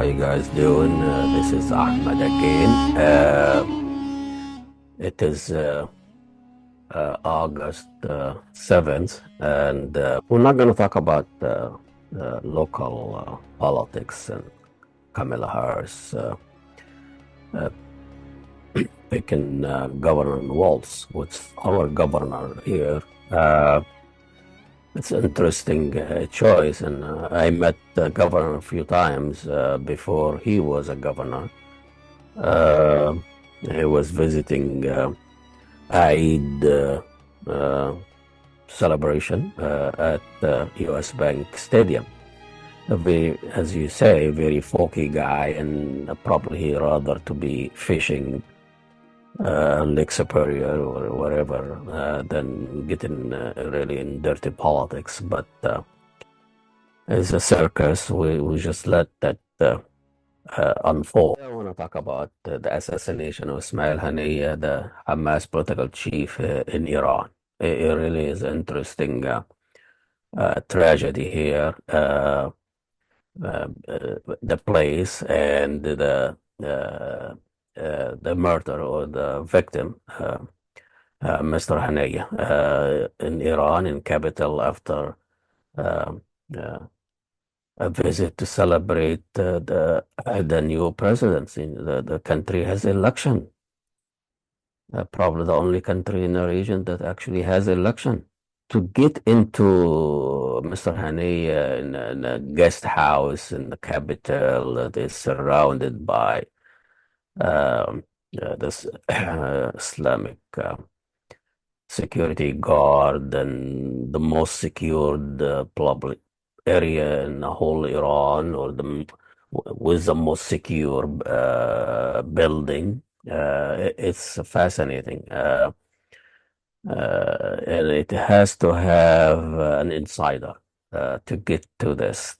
how you guys doing? This is Ahmed again. It is August 7th, and we're not going to talk about local politics and Kamala Harris uh, picking Governor Walz, what's our governor here. It's an interesting choice, and I met the governor a few times before he was a governor. Uh, he was visiting Eid celebration at the US Bank Stadium. As you say, very folky guy, and probably he rather to be fishing Lake Superior or wherever than getting really in dirty politics. But it's a circus. We just let that unfold. I want to talk about the assassination of Ismail Haniyeh, the Hamas political chief in Iran. It really is interesting tragedy here. The place and the murder or the victim, Mr. Haniyeh, in Iran, in capital, after uh, uh, a visit to celebrate the new presidency. The country has election. Probably the only country in the region that actually has election. To get into Mr. Haniyeh in a guest house in the capital that is surrounded by this Islamic security guard and the most secured public area in the whole Iran, or with the most secure building. It's fascinating. And it has to have an insider to get to this.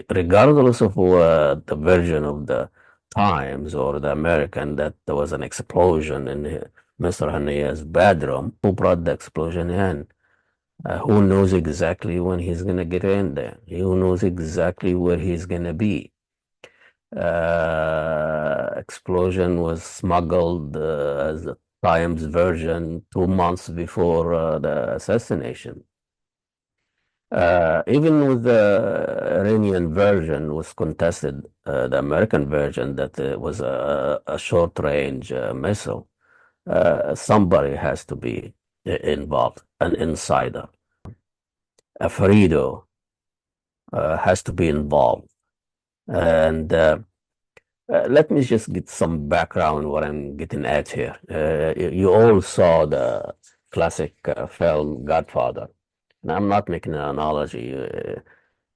Regardless of the version of the Times or the American, that there was an explosion in Mr. Haniyeh's bedroom. Who brought the explosion in? Who knows exactly when he's going to get in there? Who knows exactly where he's going to be? Explosion was smuggled as a Times version 2 months before the assassination. Even with the Iranian version was contested, the American version that was a short-range missile. Somebody has to be involved, an insider. A Fredo has to be involved. And let me just get some background what I'm getting at here. You all saw the classic film Godfather. And I'm not making an analogy,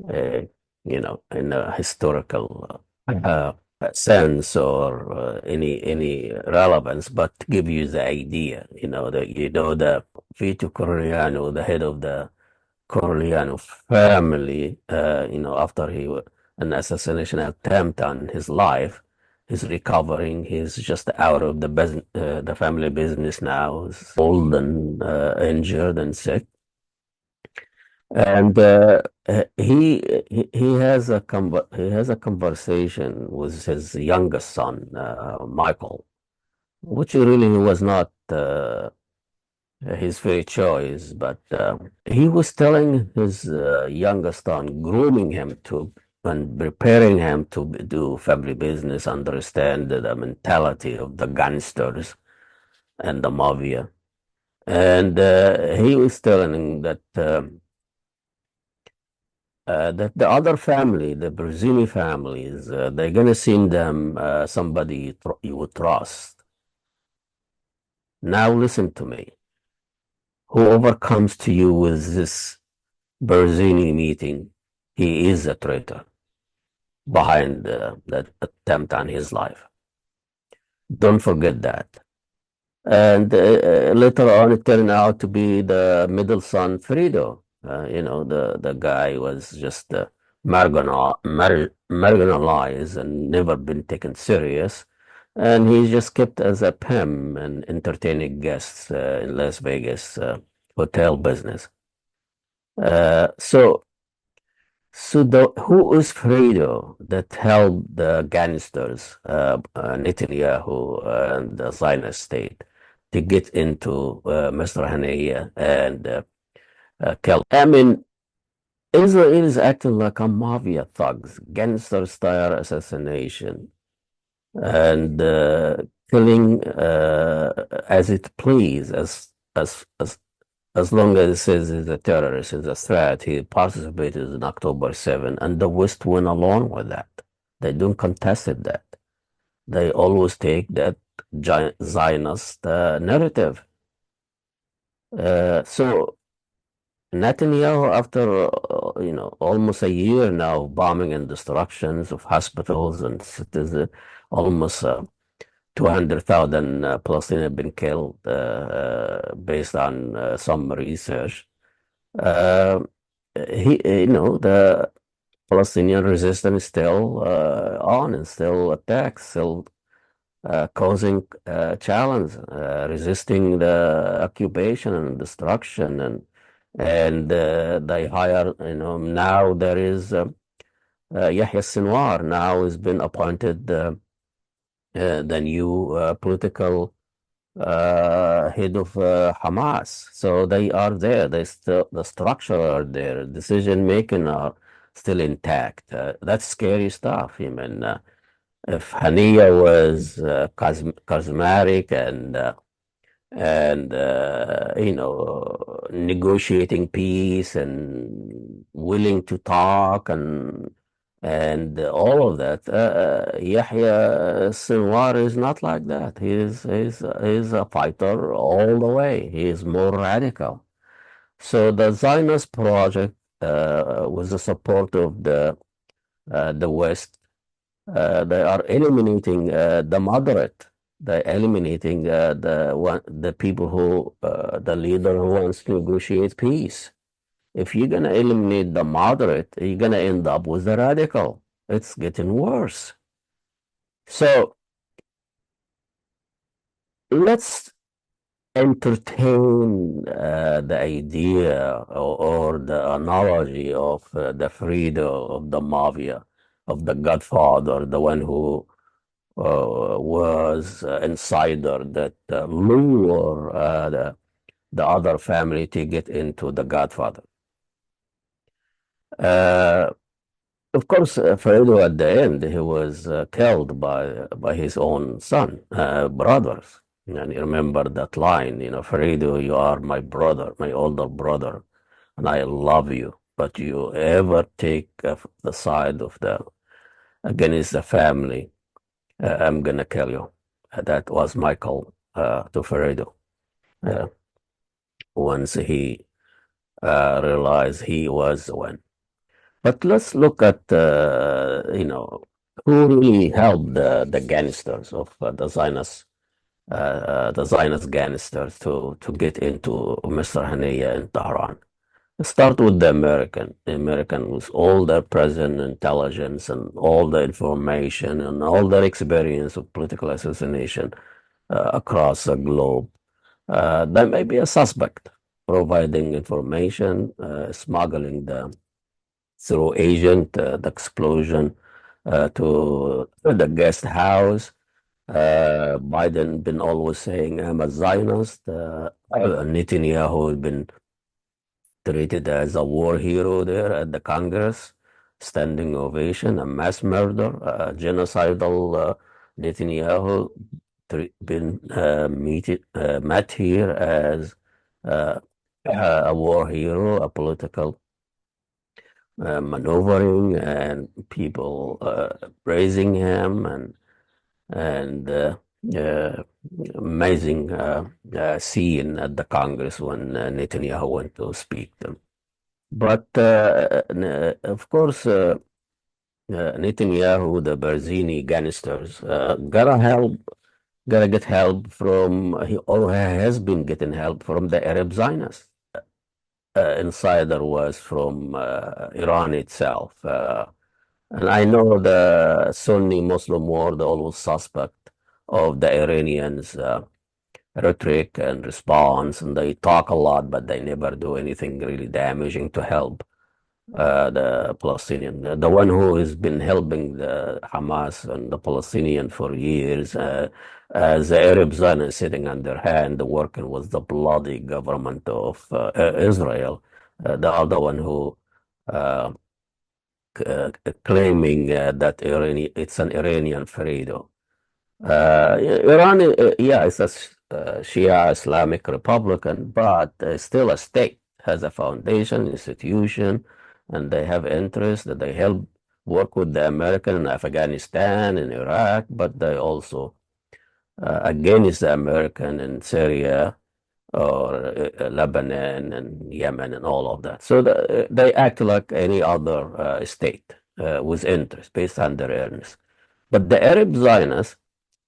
in a historical sense or any relevance, but to give you the idea, the Vito Corleone, the head of the Corleone family, after an assassination attempt on his life, he's recovering. He's just out of the business, the family business now. He's old and injured and sick. And he has a conversation with his youngest son, Michael, which really was not his very choice, but he was telling his youngest son, grooming him to and preparing him to do family business, understand the mentality of the gangsters and the Mafia. And he was telling that that the other family, the Brazili families, they're going to send them somebody you would trust. Now listen to me. Whoever comes to you with this Berzini meeting, he is a traitor behind that attempt on his life. Don't forget that. And later on, it turned out to be the middle son, Fredo. The guy was just marginalized and never been taken serious. And he just kept as a pimp and entertaining guests in Las Vegas hotel business. So So who is Fredo that helped the gangsters, Netanyahu and the Zionist state, to get into Mr. Haniyeh and kill? I mean, Israel is acting like a mafia thugs, gangster style assassination, and killing as it please, as long as it says he's a terrorist, he's a threat. He participated in October 7, and the West went along with that. They don't contest it that. They always take that Zionist narrative. So Netanyahu, after almost a year now, bombing and destructions of hospitals and citizens, almost 200,000 Palestinians have been killed, based on some research. Uh, the Palestinian resistance is still on and still attacks, still causing challenge, resisting the occupation and destruction, and they hire. Now there is Yahya Sinwar now has been appointed the new political head of Hamas. So they are there. They still the structure are there. Decision making are still intact. That's scary stuff. I mean, if Haniya was charismatic and negotiating peace and willing to talk and all of that. Yahya Sinwar is not like that. He's a fighter all the way. He is more radical. So the Zionist project, with the support of the West, they are eliminating the moderate. They're eliminating the people who the leader who wants to negotiate peace. If you're going to eliminate the moderate, you're going to end up with the radical. It's getting worse. So let's entertain the idea or the analogy of the Fredo of the Mafia, of the Godfather, the one who was insider that lure the other family to get into the Godfather. Uh, Of course, Fredo at the end, he was killed by his own son, brothers. And you remember that line, Fredo, you are my brother, my older brother, and I love you. But you ever take the side of against the family, I'm gonna kill you. That was Michael to Fredo. Uh, Once he realized he was the one. But let's look at who really helped the gangsters of the Zionist gangsters to get into Mr. Haniyeh in Tehran. Let's start with the American with all their present intelligence and all the information and all their experience of political assassination across the globe. They may be a suspect, providing information, smuggling through agent, the explosion to the guest house. Biden been always saying I'm a Zionist. Netanyahu has been treated as a war hero there at the Congress, standing ovation, a mass murder, genocidal Netanyahu been met here as a war hero, a political maneuvering and people praising him and uh, amazing scene at the Congress when Netanyahu went to speak to them. But of course, Netanyahu, the Barzini gangsters, gotta get help from, or has been getting help from the Arab Zionists. Insider was from Iran itself. And I know the Sunni Muslim war, the always suspect of the Iranians' rhetoric and response, and they talk a lot, but they never do anything really damaging to help the Palestinian, the one who has been helping the Hamas and the Palestinian for years, as the Arab Zionists sitting on their hand, working with the bloody government of Israel. The other one who uh, claiming that it's an Iranian Fredo. Iran, yeah, it's a Shia Islamic Republican, but still a state, has a foundation, institution, and they have interest that they help work with the American in Afghanistan and Iraq, but they also against the American in Syria or Lebanon and Yemen and all of that. So they act like any other state with interest based on their earnings. But the Arab Zionists,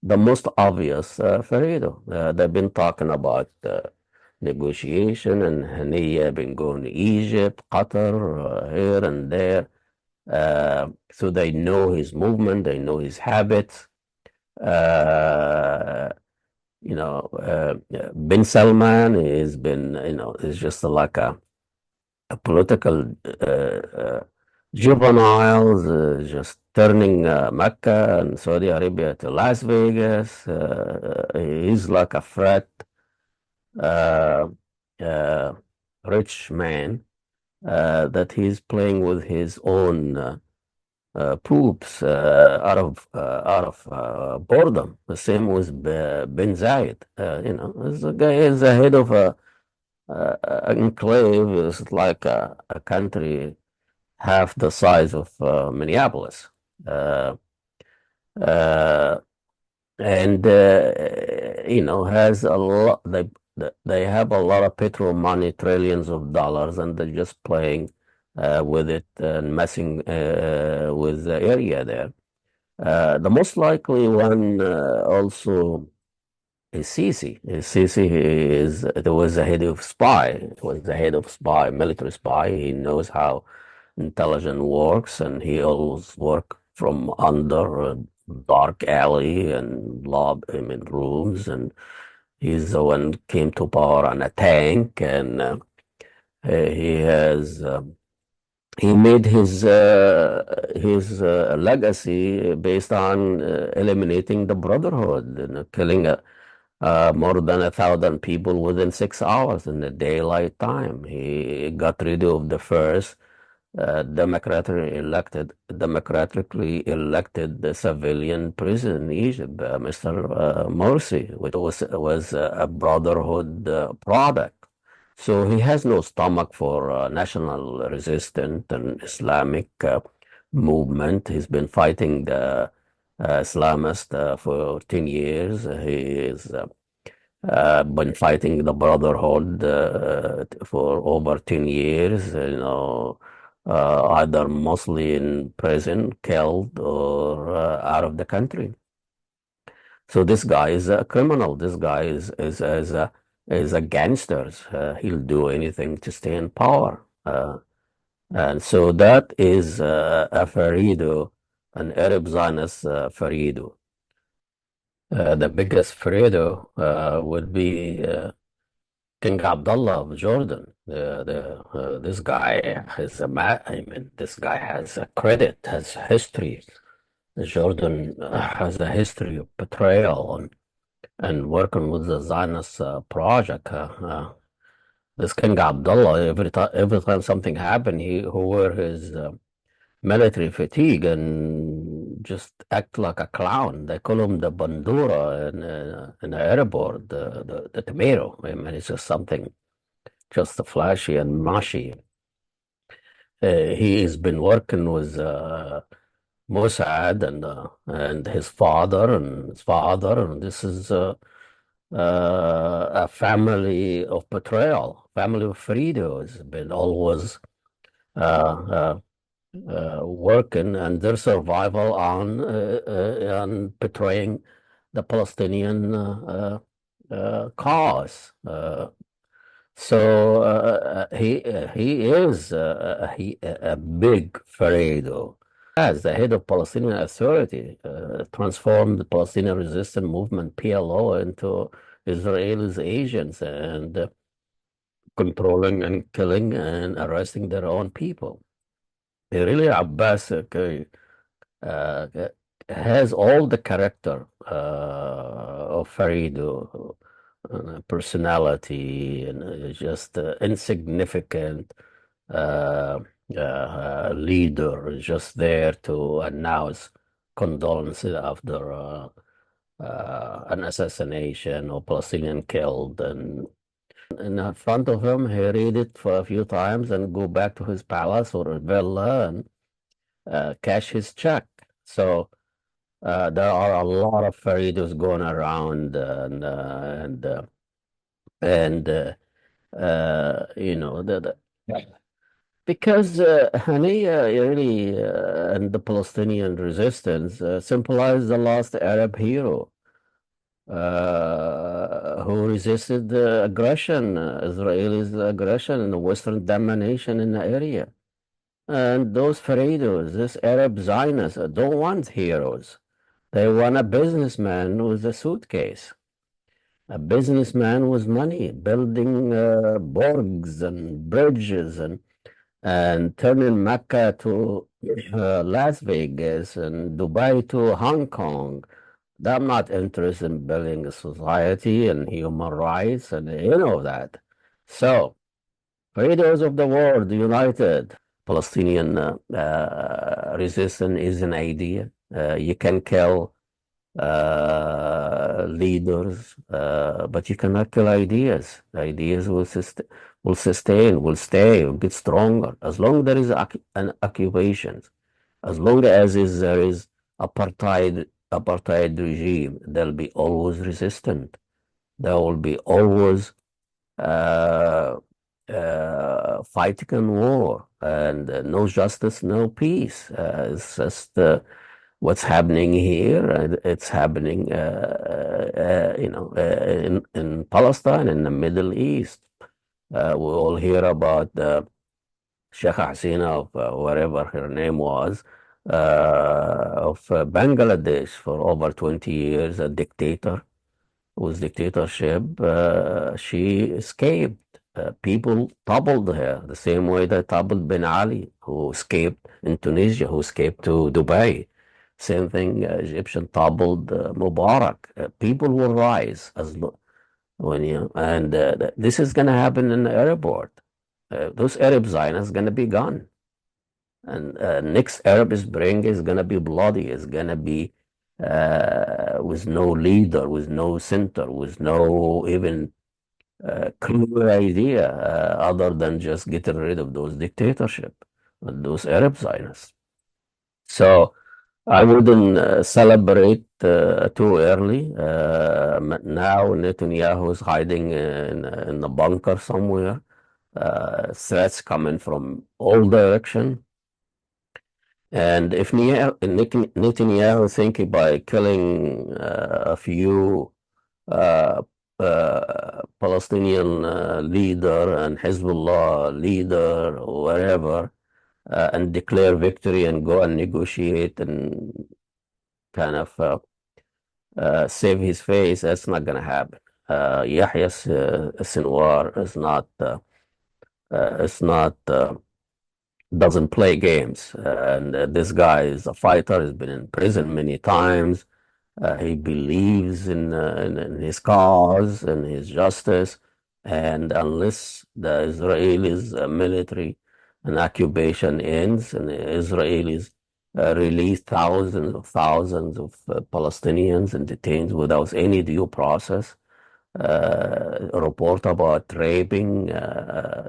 the most obvious, Fredo. They've been talking about negotiation, and Haniyeh been going to Egypt, Qatar, here and there. So they know his movement, they know his habits. Uh, Bin Salman has been, is just like a political juveniles, just turning Mecca and Saudi Arabia to Las Vegas. He's like a frat, uh, uh, rich man that he's playing with his own poops out of boredom. The same with Bin Zayed. This guy is the head of an enclave. Is like a country half the size of Minneapolis. Uh, uh, and has a lot. They have a lot of petrol money, trillions of dollars, and they're just playing with it and messing with the area there. The most likely one also is Sisi. Sisi there was the head of spy. Was the head of spy, military spy. He knows how intelligence works, and he always work from under a dark alley and lob him in rooms. And he's the one came to power on a tank, and he has. He made his legacy based on eliminating the Brotherhood and killing more than 1,000 people within 6 hours in the daylight time. He got rid of the first democratically elected civilian president in Egypt, Mr. Morsi, which was a Brotherhood product. So he has no stomach for national resistance and Islamic movement. He's been fighting the Islamist for 10 years. He has been fighting the Brotherhood for over 10 years, either mostly in prison, killed, or out of the country. So this guy is a criminal. This guy is a gangster. He'll do anything to stay in power. And so that is a Fredo, an Arab Zionist Fredo. The biggest Fredo would be King Abdullah of Jordan. This guy has this guy has a credit, has history. Jordan has a history of betrayal and working with the Zionist project. This King Abdullah, every time something happened, he wore his military fatigue and just act like a clown. They call him the bandura in the airport, the tomato. I mean, it's just something just flashy and mushy. He has been working with Mossad and his father, and this is a family of betrayal, family of Fredo has been always uh, working and their survival on betraying the Palestinian cause. So he is a big Fredo. As the head of Palestinian Authority, transformed the Palestinian Resistance Movement (PLO) into Israel's agents and controlling and killing and arresting their own people. really Abbas uh, has all the character of Fredo, personality, and just insignificant uh, leader, just there to announce condolences after an assassination or Palestinian killed, and in front of him, he read it for a few times and go back to his palace or villa and cash his check. So there are a lot of Faridos going around, and you know because Haniya really and the Palestinian resistance symbolized the last Arab hero who resisted the aggression, Israelis' aggression and the Western domination in the area. And those Faridos, this Arab Zionists, don't want heroes. They want a businessman with a suitcase, a businessman with money, building borgs and bridges and turning Mecca to Las Vegas and Dubai to Hong Kong. I'm not interested in building a society and human rights and you know that. So, freedoms of the world united. Palestinian resistance is an idea. You can kill leaders, but you cannot kill ideas. Ideas will stay, will get stronger as long as there is an occupation, as long as there is apartheid regime. There'll be always resistant. There will be always uh, fighting and war, and no justice, no peace. It's just what's happening here. It's happening, in Palestine, in the Middle East. We all hear about Sheikh Hasina of whatever her name was, of Bangladesh for over 20 years, a dictator with dictatorship. She escaped. People toppled her the same way they toppled Ben Ali, who escaped in Tunisia, who escaped to Dubai. Same thing, Egyptian toppled Mubarak. People will rise when you, and this is going to happen in the Arab world. Those Arab Zionists going to be gone. And next Arab Spring is going to be bloody. It's going to be with no leader, with no center, with no even clear idea other than just getting rid of those dictatorship, those Arab Zionists. So I wouldn't celebrate too early. Now Netanyahu is hiding in a bunker somewhere. Threats coming from all directions. And if Netanyahu think by killing a few Palestinian leader and Hezbollah leader or whatever, and declare victory and go and negotiate and kind of save his face, that's not going to happen. Yahya Sinwar is not doesn't play games. And this guy is a fighter. He's been in prison many times. He believes in his cause and his justice. And unless the Israelis military and occupation ends and the Israelis release thousands of Palestinians and detained without any due process, report about raping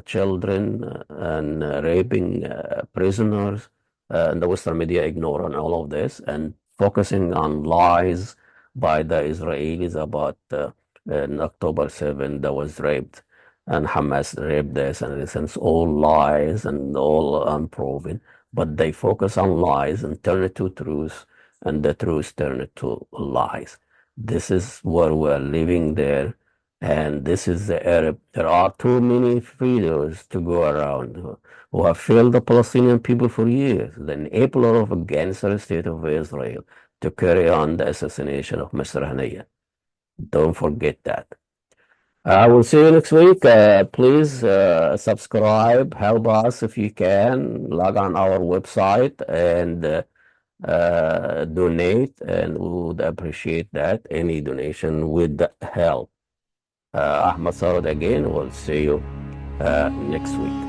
children and raping prisoners. And the Western media ignore on all of this and focusing on lies by the Israelis about in October 7 that was raped and Hamas raped this and this, and it's all lies and all unproven. But they focus on lies and turn it to truth, and the truth turn it to lies. This is where we're living there, and this is the Arab. There are too many freedoms to go around who have failed the Palestinian people for years, the enabler of a gangster state of Israel to carry on the assassination of Mr. Haniyeh. Don't forget that. I will see you next week. Please subscribe, help us if you can, log on our website and donate, and we would appreciate that. Any donation would help. Ahmad Sarad again. We'll see you next week.